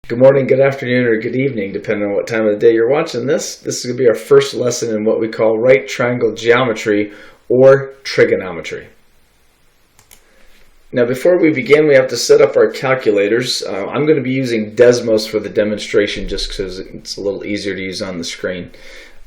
Good morning, good afternoon, or good evening, depending on what time of the day you're watching this. This is going to be our first lesson in what we call right triangle geometry or trigonometry. Now, before we begin, we have to set up our calculators. I'm going to be using Desmos for the demonstration just because it's a little easier to use on the screen.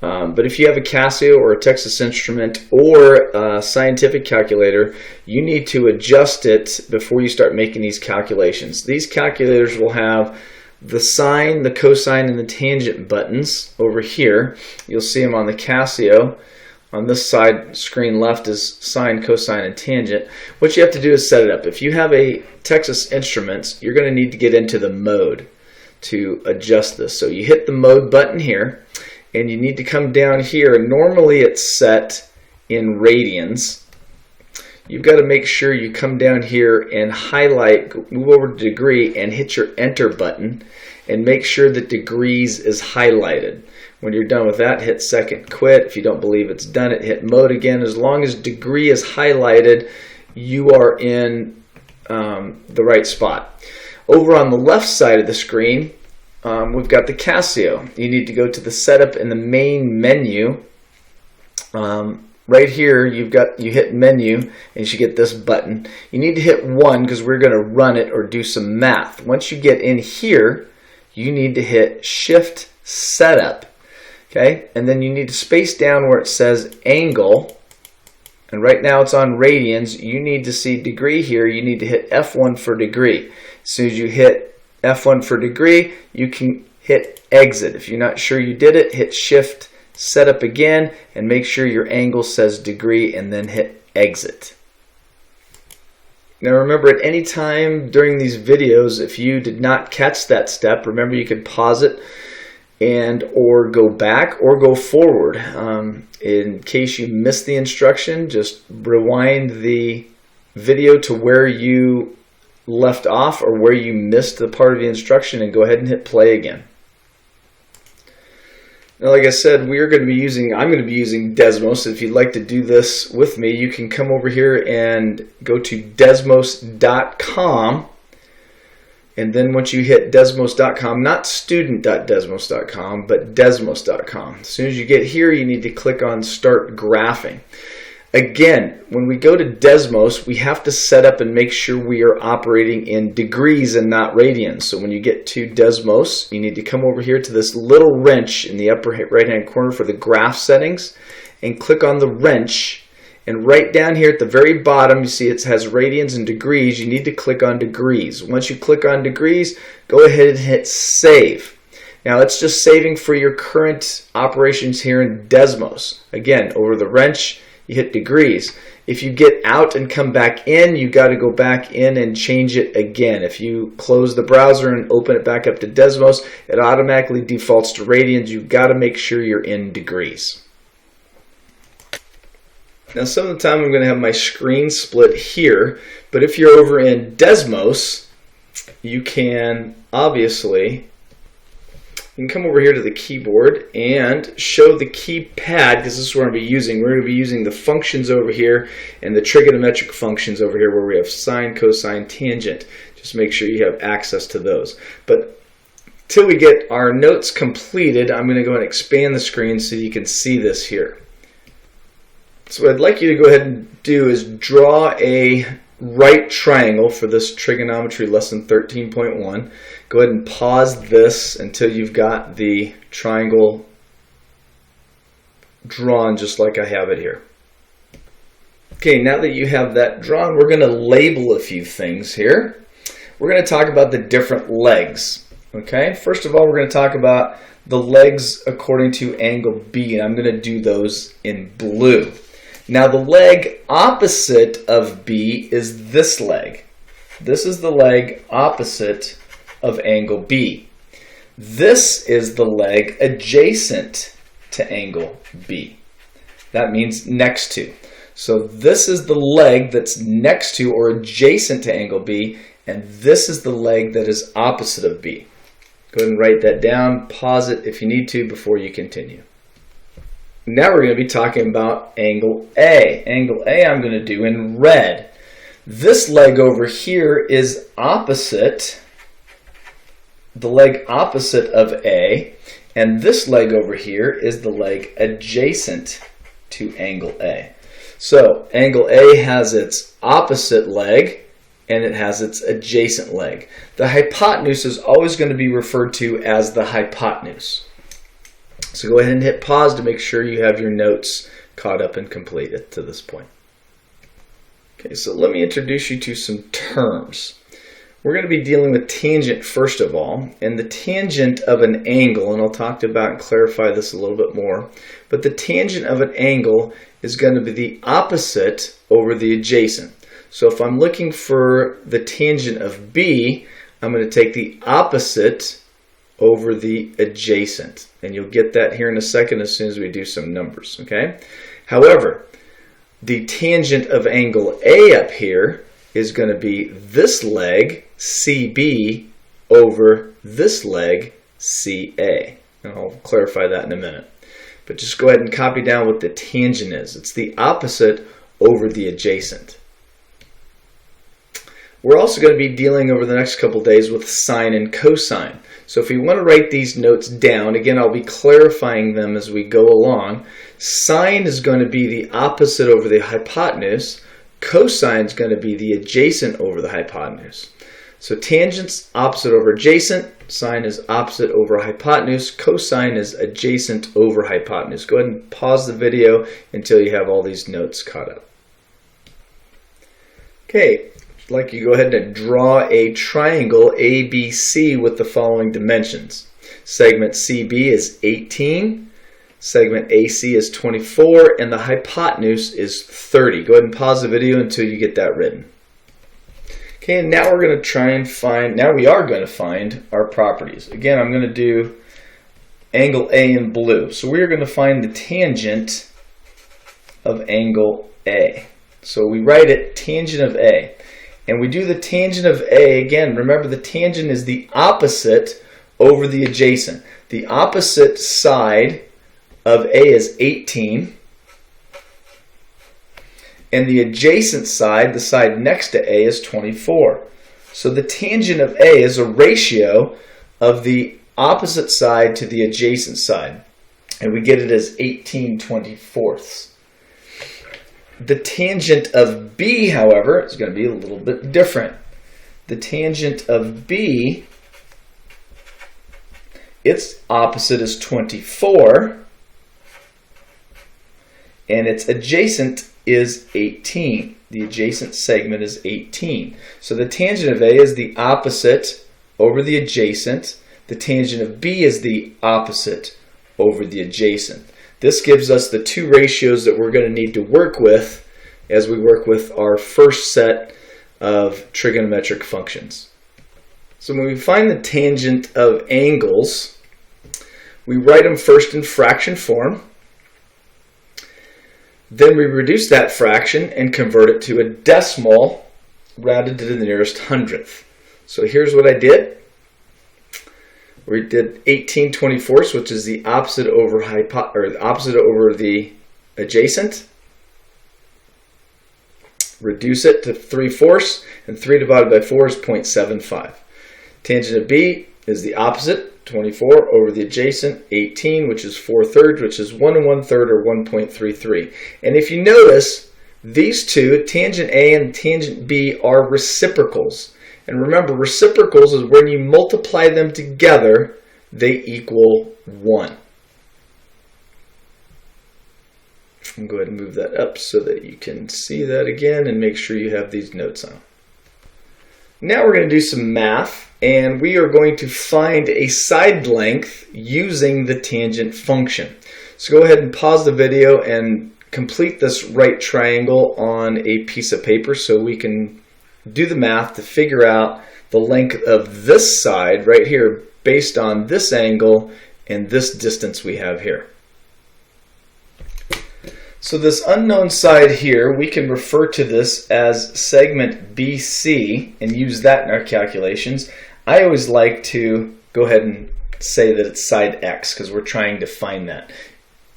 But if you have a Casio or a Texas Instrument or a scientific calculator, you need to adjust it before you start making these calculations. These calculators will have the sine, the cosine, and the tangent buttons over here. You'll see them on the Casio. On this side, screen left is sine, cosine, and tangent. What you have to do is set it up. If you have a Texas Instruments, you're going to need to get into the mode to adjust this. So you hit the mode button here, and you need to come down here. Normally it's set in radians. You've got to make sure you come down here and highlight, move over to degree and hit your enter button and make sure that degrees is highlighted. When you're done with that, hit second quit. If you don't believe it's done it, hit mode again. As long as degree is highlighted, you are in the right spot. Over on the left side of the screen, we've got the Casio. You need to go to the setup in the main menu. Right here, you hit menu, and you should get this button. You need to hit 1 because we're going to run it or do some math. Once you get in here, you need to hit Shift Setup, okay? And then you need to space down where it says angle, and right now it's on radians. You need to see degree here. You need to hit F1 for degree. As soon as you hit F1 for degree, you can hit exit. If you're not sure you did it, hit Shift Setup again and make sure your angle says degree and then hit exit. Now remember, at any time during these videos, if you did not catch that step, remember you can pause it and or go back or go forward. In case you missed the instruction, just rewind the video to where you left off or where you missed the part of the instruction and go ahead and hit play again. Now, like I said, I'm going to be using Desmos. If you'd like to do this with me, you can come over here and go to desmos.com. And then once you hit desmos.com, not student.desmos.com, but desmos.com. As soon as you get here, you need to click on Start Graphing. Again, when we go to Desmos, we have to set up and make sure we are operating in degrees and not radians. So when you get to Desmos, you need to come over here to this little wrench in the upper right-hand corner for the graph settings and click on the wrench. And right down here at the very bottom, you see it has radians and degrees. You need to click on degrees. Once you click on degrees, go ahead and hit save. Now it's just saving for your current operations here in Desmos. Again, over the wrench, you hit degrees. If you get out and come back in, you got to go back in and change it again. If you close the browser and open it back up to Desmos, it automatically defaults to radians. You've got to make sure you're in degrees. Now some of the time I'm going to have my screen split here, but if you're over in Desmos, you can obviously come over here to the keyboard and show the keypad, because this is what I'm going to be using. We're going to be using the functions over here and the trigonometric functions over here where we have sine, cosine, tangent. Just make sure you have access to those. But till we get our notes completed, I'm going to go and expand the screen so you can see this here. So what I'd like you to go ahead and do is draw a right triangle for this trigonometry lesson 13.1. Go ahead and pause this until you've got the triangle drawn just like I have it here. Okay, now that you have that drawn, we're going to label a few things here. We're going to talk about the different legs. Okay, first of all, we're going to talk about the legs according to angle B, and I'm going to do those in blue. Now the leg opposite of B is this leg. This is the leg opposite of angle B. This is the leg adjacent to angle B. That means next to. So this is the leg that's next to or adjacent to angle B, and this is the leg that is opposite of B. Go ahead and write that down. Pause it if you need to before you continue. Now we're going to be talking about angle A. Angle A I'm going to do in red. This leg over here is opposite the leg opposite of A, and this leg over here is the leg adjacent to angle A. So angle A has its opposite leg and it has its adjacent leg. The hypotenuse is always going to be referred to as the hypotenuse. So go ahead and hit pause to make sure you have your notes caught up and completed to this point. Okay, so let me introduce you to some terms. We're going to be dealing with tangent first of all, and the tangent of an angle, and I'll talk about and clarify this a little bit more, but the tangent of an angle is going to be the opposite over the adjacent. So if I'm looking for the tangent of B, I'm going to take the opposite over the adjacent, and you'll get that here in a second as soon as we do some numbers, okay? However, the tangent of angle A up here is going to be this leg, CB, over this leg, CA. And I'll clarify that in a minute. But just go ahead and copy down what the tangent is. It's the opposite over the adjacent. We're also going to be dealing over the next couple days with sine and cosine. So if you want to write these notes down, again, I'll be clarifying them as we go along. Sine is going to be the opposite over the hypotenuse. Cosine is going to be the adjacent over the hypotenuse. So tangent's opposite over adjacent, sine is opposite over hypotenuse, cosine is adjacent over hypotenuse. Go ahead and pause the video until you have all these notes caught up. Okay, I'd like you to go ahead and draw a triangle ABC with the following dimensions. Segment CB is 18, segment AC is 24, and the hypotenuse is 30. Go ahead and pause the video until you get that written. Okay, and now we're going to try and find, now we are going to find our properties. Again, I'm going to do angle A in blue. So we are going to find the tangent of angle A. So we write it tangent of A. And we do the tangent of A, again, remember the tangent is the opposite over the adjacent. The opposite side of A is 18. And the adjacent side, the side next to A, is 24. So the tangent of A is a ratio of the opposite side to the adjacent side. And we get it as 18/24. The tangent of B, however, is going to be a little bit different. The tangent of B, its opposite is 24. And its adjacent is 18. The adjacent segment is 18. So the tangent of A is the opposite over the adjacent. The tangent of B is the opposite over the adjacent. This gives us the two ratios that we're going to need to work with as we work with our first set of trigonometric functions. So when we find the tangent of angles, we write them first in fraction form. Then we reduce that fraction and convert it to a decimal rounded to the nearest hundredth. So here's what I did. We did 18/24, which is the opposite over the opposite over the adjacent. Reduce it to 3/4, and 3 divided by 4 is 0.75. Tangent of B is the opposite, 24 over the adjacent, 18, which is 4/3, which is 1 1/3 or 1.33. And if you notice, these two, tangent A and tangent B, are reciprocals. And remember, reciprocals is when you multiply them together, they equal 1. I'm going to go ahead and move that up so that you can see that again and make sure you have these notes on. Now we're going to do some math, and we are going to find a side length using the tangent function. So go ahead and pause the video and complete this right triangle on a piece of paper so we can do the math to figure out the length of this side right here based on this angle and this distance we have here. So this unknown side here, we can refer to this as segment BC and use that in our calculations. I always like to go ahead and say that it's side X because we're trying to find that.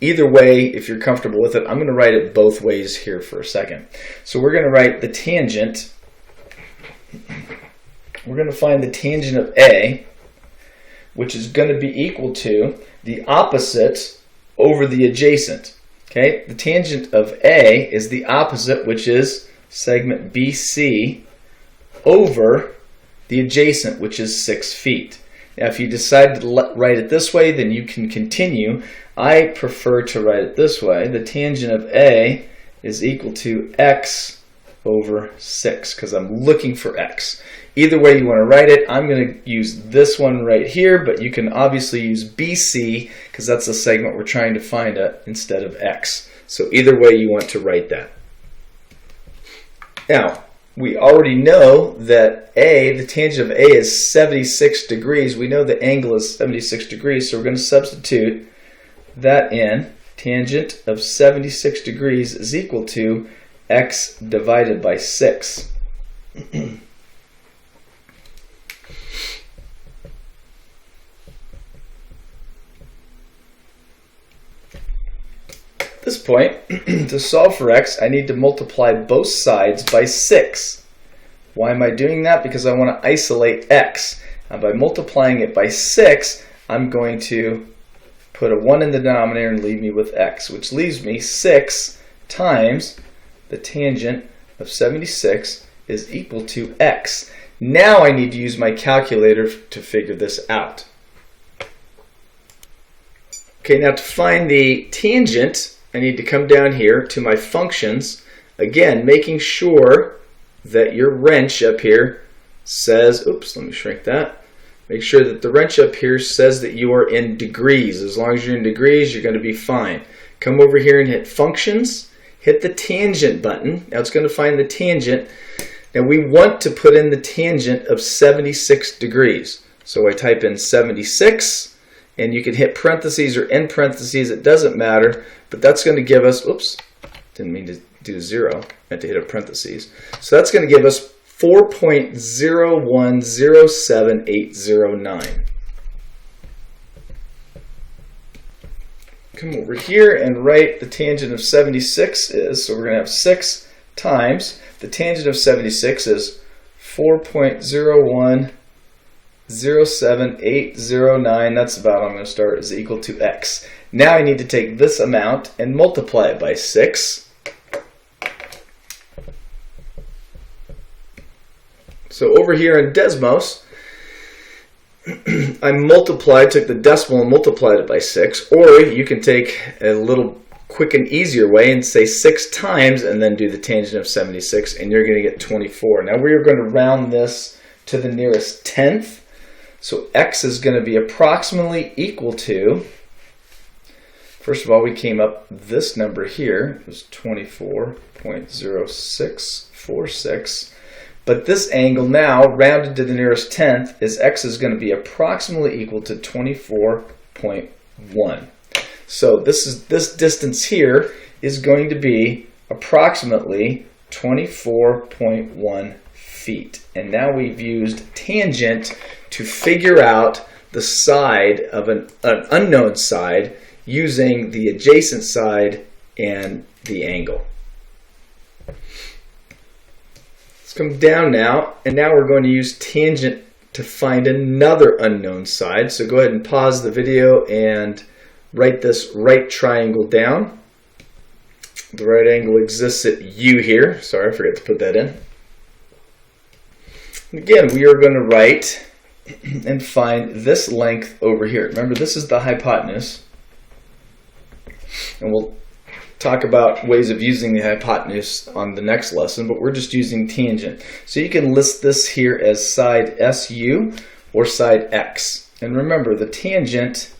Either way, if you're comfortable with it, I'm going to write it both ways here for a second. So we're going to write the tangent. We're going to find the tangent of A. which is going to be equal to the opposite over the adjacent. Okay, the tangent of A is the opposite, which is segment BC, over the adjacent, which is 6 feet. Now, if you decide to write it this way, then you can continue. I prefer to write it this way. The tangent of A is equal to x over 6, because I'm looking for x. Either way you want to write it, I'm going to use this one right here, but you can obviously use BC, because that's the segment we're trying to find instead of x. So either way you want to write that. Now, we already know that the tangent of A is 76 degrees. We know the angle is 76 degrees, so we're going to substitute that in. Tangent of 76 degrees is equal to x divided by 6. At this point, to solve for x, I need to multiply both sides by 6. Why am I doing that? Because I want to isolate x. And by multiplying it by 6, I'm going to put a 1 in the denominator and leave me with x, which leaves me 6 times the tangent of 76 is equal to x. Now I need to use my calculator to figure this out. Okay, now to find the tangent, I need to come down here to my functions, again making sure that your wrench up here says, oops, let me shrink that. Make sure that the wrench up here says that you are in degrees. As long as you're in degrees, you're going to be fine. Come over here and hit functions, hit the tangent button. Now it's going to find the tangent. Now we want to put in the tangent of 76 degrees. So I type in 76, and you can hit parentheses or end parentheses, it doesn't matter, but that's going to give us, oops, didn't mean to do 0, I meant to hit a parentheses. So that's going to give us 4.0107809. Come over here and write the tangent of 76 is, so we're going to have 6 times, the tangent of 76 is 4.0107809, that's about, I'm going to start, is equal to x. Now I need to take this amount and multiply it by 6. So over here in Desmos, I took the decimal and multiplied it by 6, or you can take a little quick and easier way and say 6 times and then do the tangent of 76, and you're going to get 24. Now we are going to round this to the nearest tenth, so x is going to be approximately equal to, first of all, we came up this number here, it was 24.0646. But this angle now, rounded to the nearest tenth, is x is going to be approximately equal to 24.1. So this distance here is going to be approximately 24.1 feet. And now we've used tangent to figure out the side of an unknown side using the adjacent side and the angle. Let's come down now, and now we're going to use tangent to find another unknown side. So go ahead and pause the video and write this right triangle down. The right angle exists at U here. Sorry, I forgot to put that in. Again, we are going to write and find this length over here. Remember, this is the hypotenuse. And we'll talk about ways of using the hypotenuse on the next lesson, but we're just using tangent. So you can list this here as side SU or side X. And remember, the tangent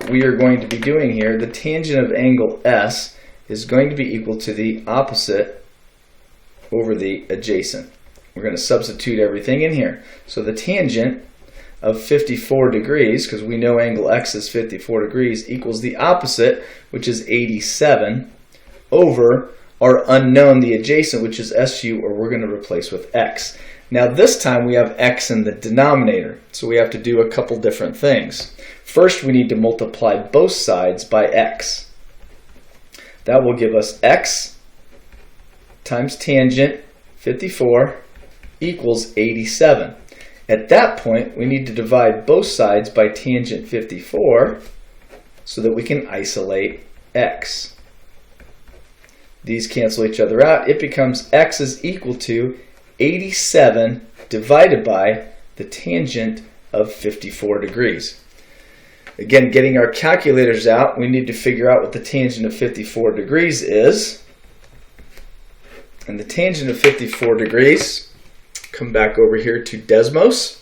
we are going to be doing here, the tangent of angle S is going to be equal to the opposite over the adjacent. We're going to substitute everything in here. So the tangent of 54 degrees, because we know angle X is 54 degrees, equals the opposite, which is 87, over our unknown, the adjacent, which is SU, or we're going to replace with X. Now this time we have X in the denominator, so we have to do a couple different things. First, we need to multiply both sides by X. That will give us X times tangent 54 equals 87. At that point, we need to divide both sides by tangent 54 so that we can isolate x. These cancel each other out. It becomes x is equal to 87 divided by the tangent of 54 degrees. Again, getting our calculators out, we need to figure out what the tangent of 54 degrees is. And the tangent of 54 degrees, come back over here to Desmos.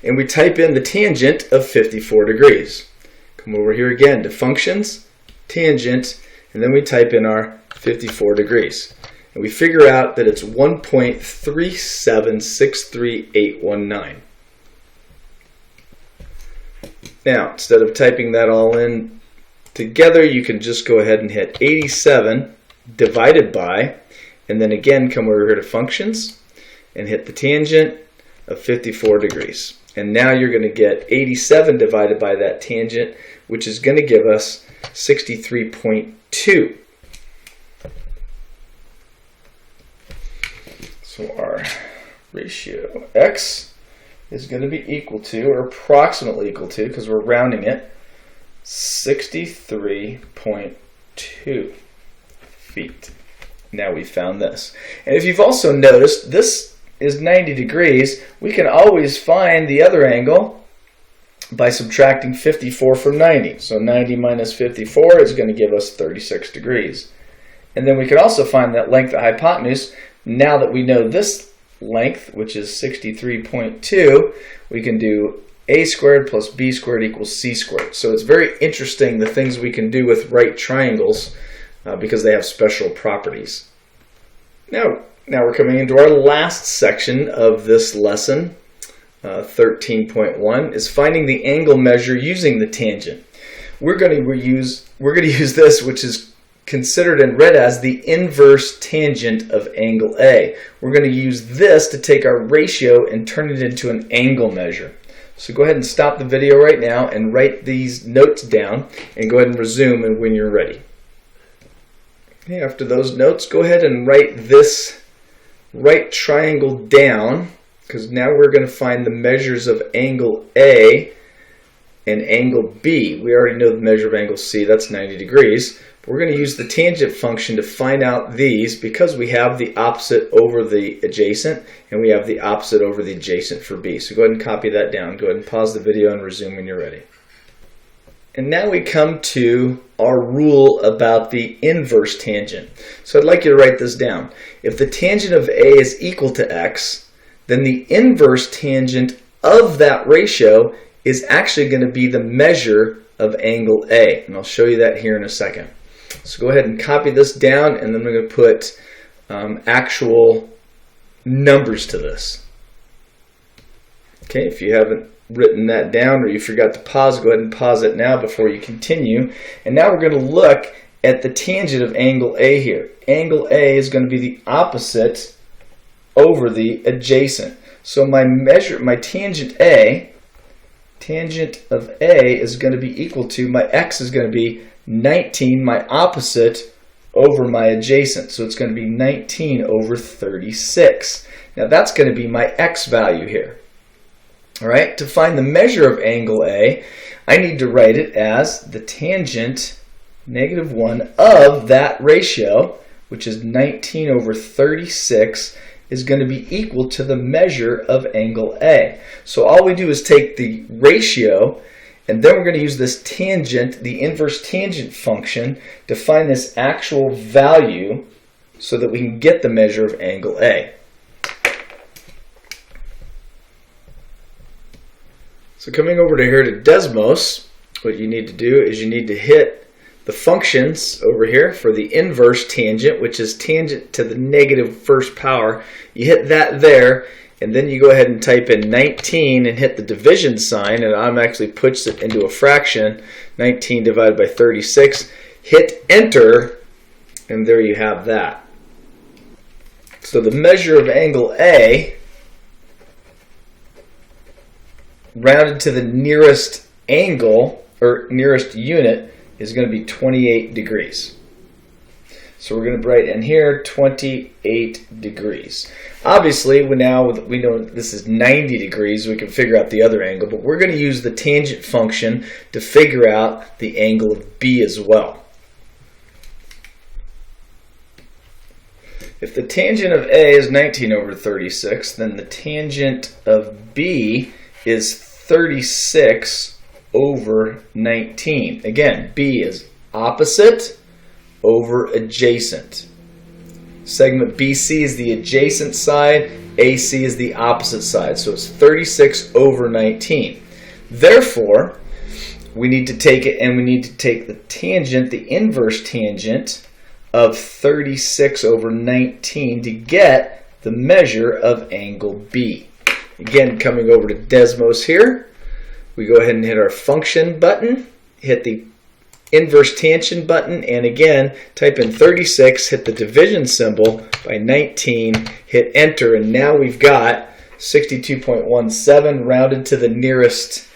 And we type in the tangent of 54 degrees. Come over here again to functions, tangent, and then we type in our 54 degrees. And we figure out that it's 1.3763819. Now, instead of typing that all in together, you can just go ahead and hit 87 divided by, and then again come over here to functions and hit the tangent of 54 degrees. And now you're going to get 87 divided by that tangent, which is going to give us 63.2. So our ratio x is going to be equal to, or approximately equal to, because we're rounding it, 63.2 feet. Now we found this. And if you've also noticed, this is 90 degrees. We can always find the other angle by subtracting 54 from 90. So 90 minus 54 is going to give us 36 degrees. And then we can also find that length of hypotenuse. Now that we know this length, which is 63.2, we can do a squared plus b squared equals c squared. So it's very interesting the things we can do with right triangles because they have special properties. Now we're coming into our last section of this lesson, 13.1, is finding the angle measure using the tangent. We're going to use this, which is considered and read as the inverse tangent of angle A. We're going to use this to take our ratio and turn it into an angle measure. So go ahead and stop the video right now and write these notes down and go ahead and resume when you're ready. Okay, after those notes, go ahead and write this right triangle down, because now we're going to find the measures of angle A and angle B. We already know the measure of angle C, that's 90 degrees. We're going to use the tangent function to find out these because we have the opposite over the adjacent and we have the opposite over the adjacent for B. So go ahead and copy that down. Go ahead and pause the video and resume when you're ready. And now we come to our rule about the inverse tangent. So I'd like you to write this down. If the tangent of A is equal to x, then the inverse tangent of that ratio is actually going to be the measure of angle A. And I'll show you that here in a second. So go ahead and copy this down, and then we're going to put actual numbers to this. Okay, if you haven't written that down or you forgot to pause, go ahead and pause it now before you continue. And now we're going to look at the tangent of angle A here. Angle A is going to be the opposite over the adjacent. So my tangent of A is going to be equal to, my x is going to be 19, my opposite, over my adjacent. So it's going to be 19 over 36. Now that's going to be my x value here. All right, to find the measure of angle A, I need to write it as the tangent, -1, of that ratio, which is 19 over 36, is going to be equal to the measure of angle A. So all we do is take the ratio, and then we're going to use this tangent, the inverse tangent function, to find this actual value so that we can get the measure of angle A. So coming over to here to Desmos, what you need to do is you need to hit the functions over here for the inverse tangent, which is tangent to the negative first power. You hit that there, and then you go ahead and type in 19 and hit the division sign, and it automatically puts it into a fraction, 19 divided by 36. Hit enter, and there you have that. So the measure of angle A, rounded to the nearest angle, or nearest unit, is going to be 28 degrees. So we're going to write in here 28 degrees. Obviously, we know this is 90 degrees. We can figure out the other angle, but we're going to use the tangent function to figure out the angle of B as well. If the tangent of A is 19 over 36, then the tangent of B is 36 over 19. Again, B is opposite over adjacent. Segment BC is the adjacent side, AC is the opposite side, so it's 36 over 19. Therefore, we need to take it and we need to take the tangent, the inverse tangent of 36 over 19 to get the measure of angle B. Again, coming over to Desmos here, we go ahead and hit our function button, hit the inverse tangent button, and again type in 36, hit the division symbol by 19, hit enter, and now we've got 62.17 rounded to the nearest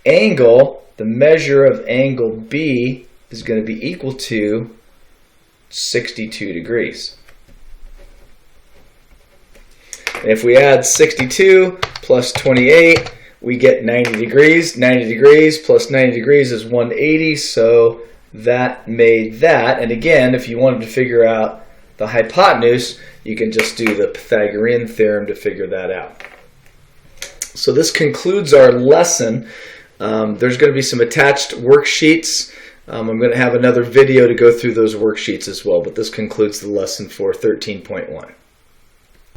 angle. The measure of angle B is going to be equal to 62 degrees. And if we add 62 plus 28, we get 90 degrees. 90 degrees plus 90 degrees is 180, so that made that. And again, if you wanted to figure out the hypotenuse, you can just do the Pythagorean theorem to figure that out. So this concludes our lesson. There's going to be some attached worksheets. I'm going to have another video to go through those worksheets as well, but this concludes the lesson for 13.1.